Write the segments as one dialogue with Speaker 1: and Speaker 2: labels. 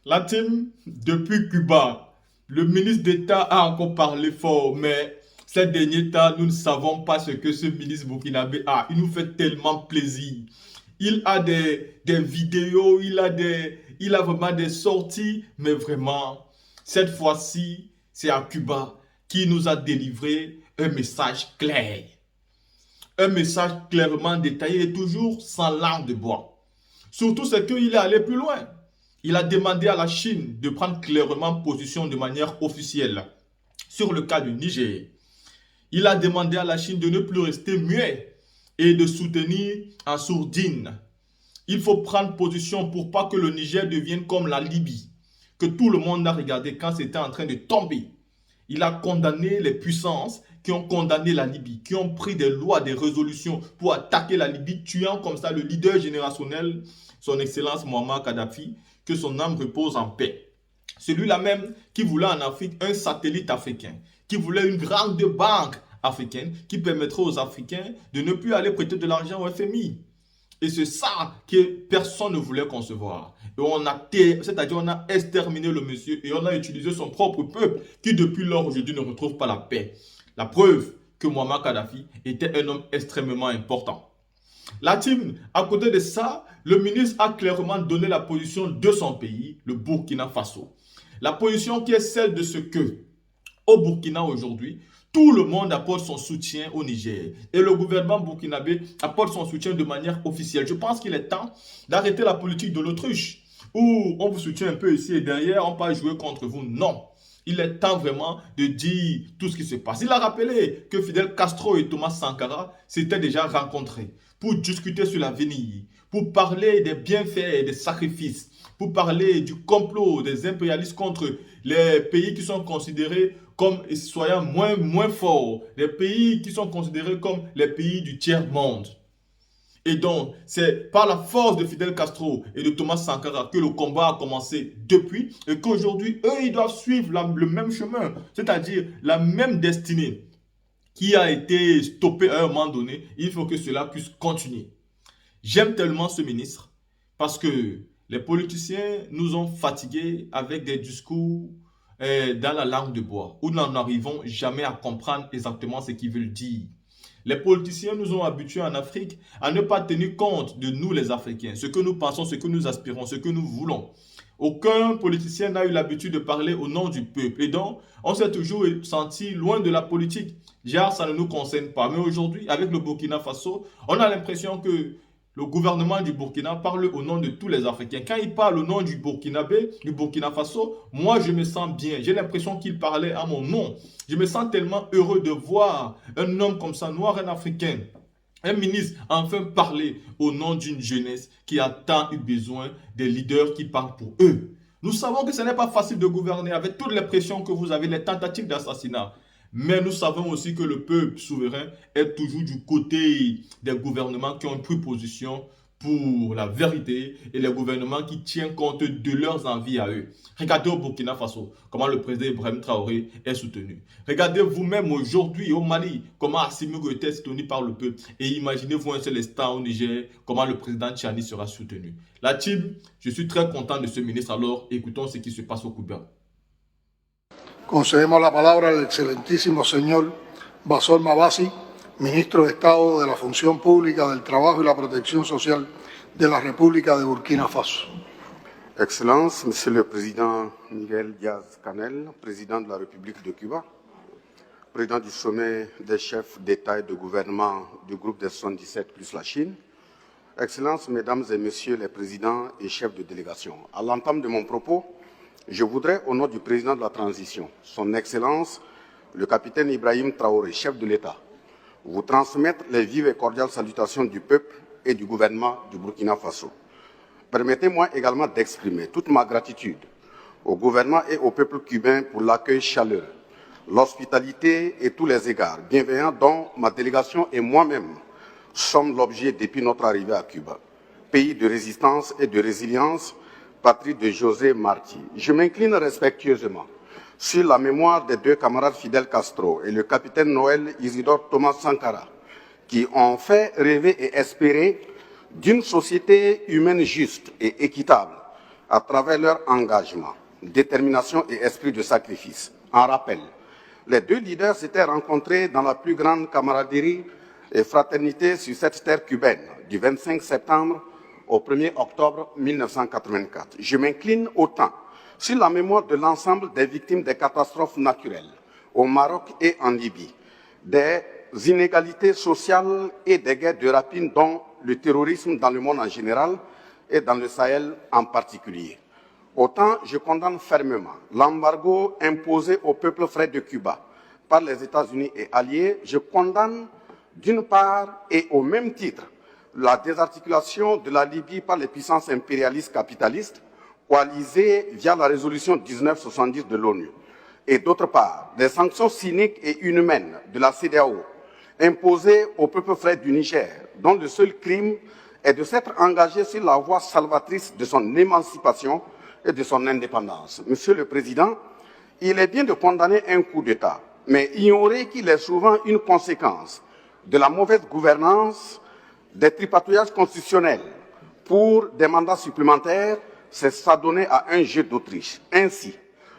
Speaker 1: La team, depuis Cuba, le ministre d'État a encore parlé fort, mais ces derniers temps, nous ne savons pas ce que ce ministre burkinabé a. Il nous fait tellement plaisir. Il a des vidéos, il a vraiment des sorties, mais vraiment, cette fois-ci, c'est à Cuba qui nous a délivré un message clair. Un message clairement détaillé et toujours sans langue de bois. Surtout, c'est qu'il est allé plus loin. Il a demandé à la Chine de prendre clairement position de manière officielle sur le cas du Niger. Il a demandé à la Chine de ne plus rester muet et de soutenir en sourdine. Il faut prendre position pour pas que le Niger devienne comme la Libye, que tout le monde a regardé quand c'était en train de tomber. Il a condamné les puissances qui ont condamné la Libye, qui ont pris des lois, des résolutions pour attaquer la Libye, tuant comme ça le leader générationnel, son Excellence Muammar Kadhafi, que son âme repose en paix. Celui-là même qui voulait en Afrique un satellite africain, qui voulait une grande banque africaine qui permettrait aux Africains de ne plus aller prêter de l'argent au FMI. Et c'est ça que personne ne voulait concevoir. Et c'est-à-dire on a exterminé le monsieur et on a utilisé son propre peuple qui depuis lors aujourd'hui ne retrouve pas la paix. La preuve que Muammar Kadhafi était un homme extrêmement important. La team, à côté de ça, le ministre a clairement donné la position de son pays, le Burkina Faso. La position qui est celle de ce que, au Burkina aujourd'hui, tout le monde apporte son soutien au Niger. Et le gouvernement burkinabé apporte son soutien de manière officielle. Je pense qu'il est temps d'arrêter la politique de l'autruche, où on vous soutient un peu ici et derrière, on va jouer contre vous. Non. Il est temps vraiment de dire tout ce qui se passe. Il a rappelé que Fidel Castro et Thomas Sankara s'étaient déjà rencontrés pour discuter sur l'avenir, pour parler des bienfaits et des sacrifices, pour parler du complot des impérialistes contre les pays qui sont considérés comme soyant moins forts, les pays qui sont considérés comme les pays du tiers-monde. Et donc, c'est par la force de Fidel Castro et de Thomas Sankara que le combat a commencé depuis et qu'aujourd'hui, eux, ils doivent suivre le même chemin, c'est-à-dire la même destinée qui a été stoppée à un moment donné. Il faut que cela puisse continuer. J'aime tellement ce ministre parce que les politiciens nous ont fatigués avec des discours dans la langue de bois où nous n'arrivons jamais à comprendre exactement ce qu'ils veulent dire. Les politiciens nous ont habitués en Afrique à ne pas tenir compte de nous les Africains, ce que nous pensons, ce que nous aspirons, ce que nous voulons. Aucun politicien n'a eu l'habitude de parler au nom du peuple. Et donc, on s'est toujours senti loin de la politique. Genre, ça ne nous concerne pas. Mais aujourd'hui, avec le Burkina Faso, on a l'impression que le gouvernement du Burkina parle au nom de tous les Africains. Quand il parle au nom du Burkinabé, du Burkina Faso, moi je me sens bien. J'ai l'impression qu'il parlait à mon nom. Je me sens tellement heureux de voir un homme comme ça, noir, un Africain, un ministre, enfin parler au nom d'une jeunesse qui a tant eu besoin des leaders qui parlent pour eux. Nous savons que ce n'est pas facile de gouverner avec toutes les pressions que vous avez, les tentatives d'assassinat. Mais nous savons aussi que le peuple souverain est toujours du côté des gouvernements qui ont pris position pour la vérité et les gouvernements qui tiennent compte de leurs envies à eux. Regardez au Burkina Faso comment le président Ibrahim Traoré est soutenu. Regardez vous-même aujourd'hui au Mali comment Assimi Goïta est soutenu par le peuple. Et imaginez-vous un seul instant au Niger comment le président Tchani sera soutenu. La team, je suis très content de ce ministre. Alors écoutons ce qui se passe au Cuba.
Speaker 2: Concedemos la palabra al excelentísimo señor Vasor Mabasi, ministro de Estado de la Función Pública, del Trabajo y la Protección Social de la República de Burkina Faso.
Speaker 3: Excellences, Monsieur le Président Miguel Díaz-Canel, Président de la République de Cuba, Président du sommet des chefs d'État et de gouvernement du groupe des 77 plus la Chine, Excellences, Mesdames et Messieurs les Présidents et chefs de délégation, à l'entame de mon propos, je voudrais, au nom du Président de la Transition, Son Excellence, le capitaine Ibrahim Traoré, chef de l'État, vous transmettre les vives et cordiales salutations du peuple et du gouvernement du Burkina Faso. Permettez-moi également d'exprimer toute ma gratitude au gouvernement et au peuple cubain pour l'accueil chaleureux, l'hospitalité et tous les égards bienveillants dont ma délégation et moi-même sommes l'objet depuis notre arrivée à Cuba, pays de résistance et de résilience, patrie de José Martí. Je m'incline respectueusement sur la mémoire des deux camarades Fidel Castro et le capitaine Noël Isidore Thomas Sankara, qui ont fait rêver et espérer d'une société humaine juste et équitable, à travers leur engagement, détermination et esprit de sacrifice. En rappel, les deux leaders s'étaient rencontrés dans la plus grande camaraderie et fraternité sur cette terre cubaine, du 25 septembre au 1er octobre 1984. Je m'incline autant sur la mémoire de l'ensemble des victimes des catastrophes naturelles au Maroc et en Libye, des inégalités sociales et des guerres de rapine dont le terrorisme dans le monde en général et dans le Sahel en particulier. Autant je condamne fermement l'embargo imposé au peuple frère de Cuba par les États-Unis et alliés, je condamne d'une part et au même titre la désarticulation de la Libye par les puissances impérialistes capitalistes coalisées via la résolution 1970 de l'ONU, et d'autre part des sanctions cyniques et inhumaines de la CEDEAO imposées au peuple frère du Niger, dont le seul crime est de s'être engagé sur la voie salvatrice de son émancipation et de son indépendance. Monsieur le Président, il est bien de condamner un coup d'État, mais ignorer qu'il est souvent une conséquence de la mauvaise gouvernance, des tripatouillages constitutionnels pour des mandats supplémentaires, c'est s'adonner à un jeu d'Autriche. Ainsi,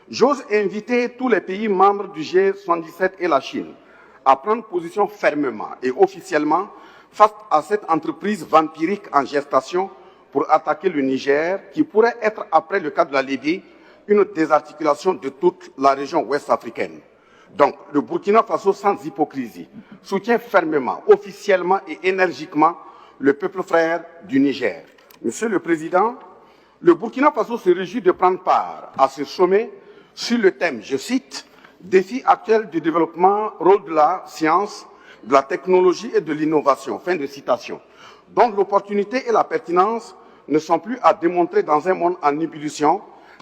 Speaker 3: j'ose inviter tous les pays membres du G77 et la Chine à prendre position fermement et officiellement face à cette entreprise vampirique en gestation pour attaquer le Niger, qui pourrait être, après le cas de la Libye, une désarticulation de toute la région ouest africaine. Donc, le Burkina Faso, sans hypocrisie, soutient fermement, officiellement et énergiquement le peuple frère du Niger. Monsieur le Président, le Burkina Faso se réjouit de prendre part à ce sommet sur le thème, je cite, « Défis actuels du développement, rôle de la science, de la technologie et de l'innovation », fin de citation, dont l'opportunité et la pertinence ne sont plus à démontrer dans un monde en ébullition,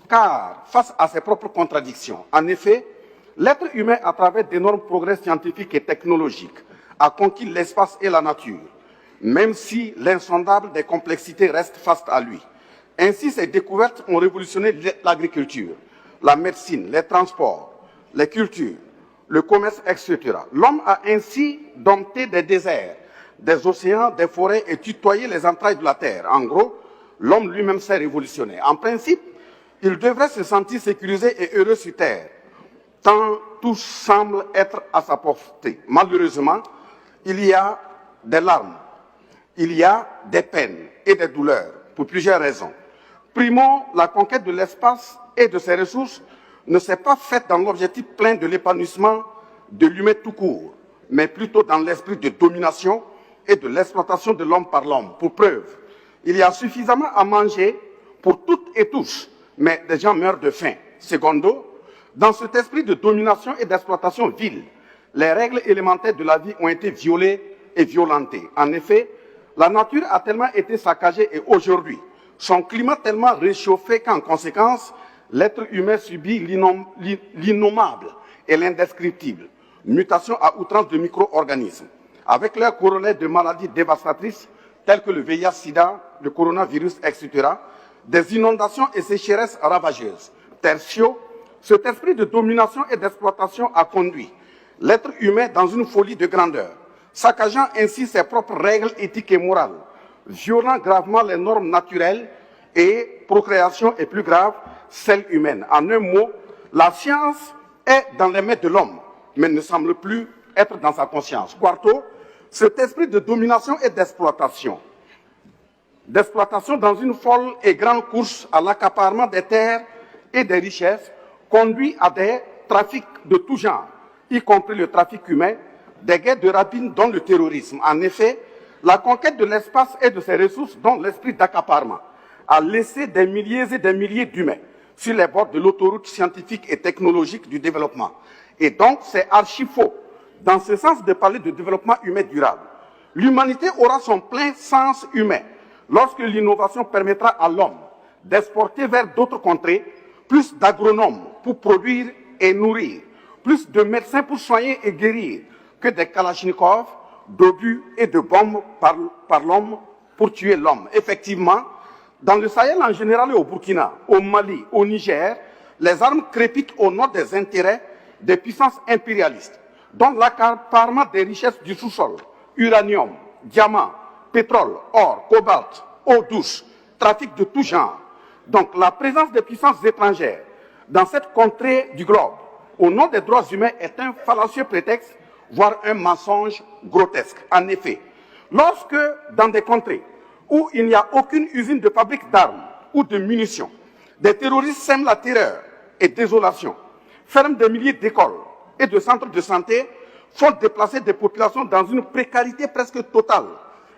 Speaker 3: car face à ses propres contradictions, en effet, l'être humain, à travers d'énormes progrès scientifiques et technologiques, a conquis l'espace et la nature, même si l'insondable des complexités reste face à lui. Ainsi, ces découvertes ont révolutionné l'agriculture, la médecine, les transports, les cultures, le commerce, etc. L'homme a ainsi dompté des déserts, des océans, des forêts et tutoyé les entrailles de la terre. En gros, l'homme lui-même s'est révolutionné. En principe, il devrait se sentir sécurisé et heureux sur terre, tant tout semble être à sa portée. Malheureusement, il y a des larmes, il y a des peines et des douleurs, pour plusieurs raisons. Primo, la conquête de l'espace et de ses ressources ne s'est pas faite dans l'objectif plein de l'épanouissement de l'humain tout court, mais plutôt dans l'esprit de domination et de l'exploitation de l'homme par l'homme. Pour preuve, il y a suffisamment à manger pour toutes et tous, mais des gens meurent de faim. Secondo, dans cet esprit de domination et d'exploitation vile, les règles élémentaires de la vie ont été violées et violentées. En effet, la nature a tellement été saccagée et aujourd'hui, son climat tellement réchauffé qu'en conséquence, l'être humain subit l'innommable et l'indescriptible, mutation à outrance de micro-organismes, avec leurs corollaires de maladies dévastatrices telles que le VIH-Sida, le coronavirus, etc., des inondations et sécheresses ravageuses. Tertio, cet esprit de domination et d'exploitation a conduit l'être humain dans une folie de grandeur, saccageant ainsi ses propres règles éthiques et morales, violant gravement les normes naturelles et procréation est plus grave, celle humaine. En un mot, la science est dans les mains de l'homme, mais ne semble plus être dans sa conscience. Quarto, cet esprit de domination et d'exploitation dans une folle et grande course à l'accaparement des terres et des richesses, conduit à des trafics de tout genre, y compris le trafic humain, des guerres de rapine dont le terrorisme. En effet, la conquête de l'espace et de ses ressources, dont l'esprit d'accaparement, a laissé des milliers et des milliers d'humains sur les bords de l'autoroute scientifique et technologique du développement. Et donc, c'est archi faux, dans ce sens, de parler de développement humain durable. L'humanité aura son plein sens humain lorsque l'innovation permettra à l'homme d'exporter vers d'autres contrées plus d'agronomes pour produire et nourrir, plus de médecins pour soigner et guérir que des kalachnikovs, d'obus et de bombes par l'homme pour tuer l'homme. Effectivement, dans le Sahel en général et au Burkina, au Mali, au Niger, les armes crépitent au nom des intérêts des puissances impérialistes, dont l'accaparement des richesses du sous-sol, uranium, diamants, pétrole, or, cobalt, eau douce, trafic de tout genre, Donc la présence des puissances étrangères dans cette contrée du globe, au nom des droits humains, est un fallacieux prétexte, voire un mensonge grotesque. En effet, lorsque dans des contrées où il n'y a aucune usine de fabrique d'armes ou de munitions, des terroristes sèment la terreur et désolation, ferment des milliers d'écoles et de centres de santé, font déplacer des populations dans une précarité presque totale,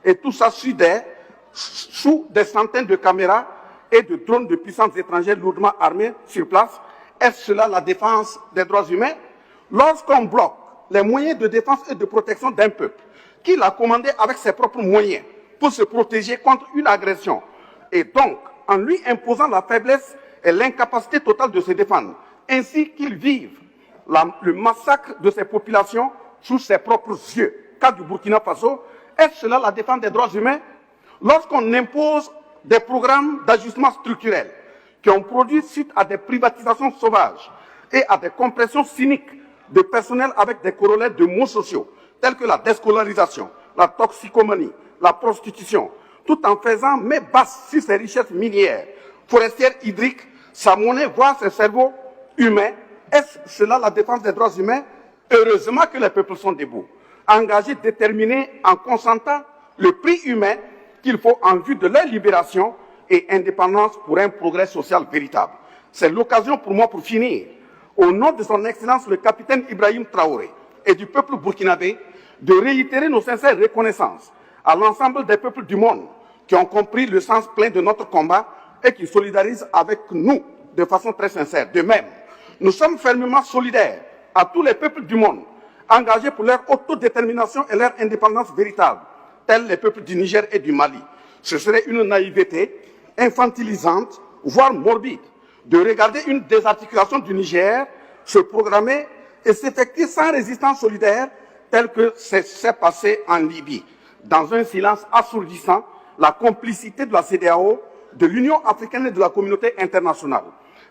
Speaker 3: et tout ça sous des centaines de caméras et de drones de puissances étrangères lourdement armés sur place. Est-ce cela la défense des droits humains? Lorsqu'on bloque les moyens de défense et de protection d'un peuple, qui l'a commandé avec ses propres moyens pour se protéger contre une agression, et donc en lui imposant la faiblesse et l'incapacité totale de se défendre, ainsi qu'il vive le massacre de ces populations sous ses propres yeux, cas du Burkina Faso, est-ce cela la défense des droits humains? Lorsqu'on impose des programmes d'ajustement structurel qui ont produit suite à des privatisations sauvages et à des compressions cyniques de personnel avec des corollaires de maux sociaux, tels que la déscolarisation, la toxicomanie, la prostitution, tout en faisant main basse sur ses richesses minières, forestières, hydriques, sa monnaie, voire ses cerveaux humains, est-ce cela la défense des droits humains? Heureusement que les peuples sont debout, engagés, déterminés, en consentant le prix humain qu'il faut en vue de leur libération et indépendance pour un progrès social véritable. C'est l'occasion pour moi, pour finir, au nom de son Excellence le capitaine Ibrahim Traoré et du peuple burkinabé, de réitérer nos sincères reconnaissances à l'ensemble des peuples du monde qui ont compris le sens plein de notre combat et qui solidarisent avec nous de façon très sincère. De même, nous sommes fermement solidaires à tous les peuples du monde, engagés pour leur autodétermination et leur indépendance véritable, tels les peuples du Niger et du Mali. Ce serait une naïveté infantilisante, voire morbide, de regarder une désarticulation du Niger se programmer et s'effectuer sans résistance solidaire, tel que s'est passé en Libye, dans un silence assourdissant, la complicité de la CEDEAO, de l'Union africaine et de la communauté internationale.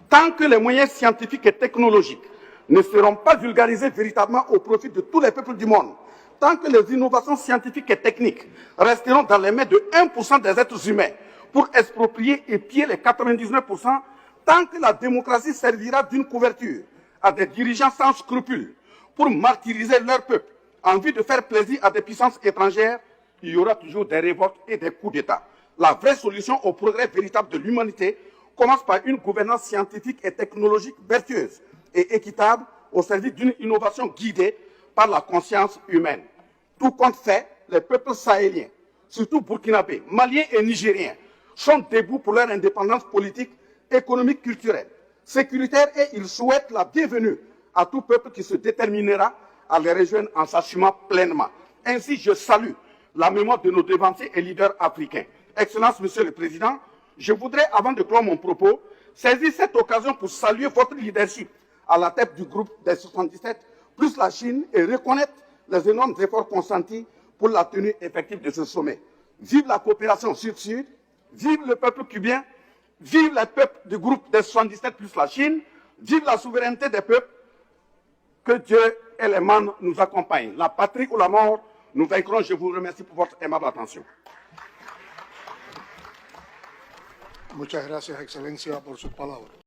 Speaker 3: Tant que les moyens scientifiques et technologiques ne seront pas vulgarisés véritablement au profit de tous les peuples du monde, tant que les innovations scientifiques et techniques resteront dans les mains de 1% des êtres humains pour exproprier et piller les 99%, tant que la démocratie servira d'une couverture à des dirigeants sans scrupules pour martyriser leur peuple en vue de faire plaisir à des puissances étrangères, il y aura toujours des révoltes et des coups d'État. La vraie solution au progrès véritable de l'humanité commence par une gouvernance scientifique et technologique vertueuse et équitable au service d'une innovation guidée par la conscience humaine. Tout compte fait, les peuples sahéliens, surtout burkinabés, maliens et nigériens, sont debout pour leur indépendance politique, économique, culturelle, sécuritaire, et ils souhaitent la bienvenue à tout peuple qui se déterminera à les rejoindre en s'assumant pleinement. Ainsi, je salue la mémoire de nos devanciers et leaders africains. Excellence, Monsieur le Président, je voudrais, avant de clore mon propos, saisir cette occasion pour saluer votre leadership à la tête du groupe des 77, plus la Chine, et reconnaître les énormes efforts consentis pour la tenue effective de ce sommet. Vive la coopération sud-sud, vive le peuple cubain, vive les peuples du groupe des 77 plus la Chine, vive la souveraineté des peuples, que Dieu et les membres nous accompagnent. La patrie ou la mort, nous vaincrons. Je vous remercie pour votre aimable attention.
Speaker 2: Muchas gracias, Excelencia, por sus palabras.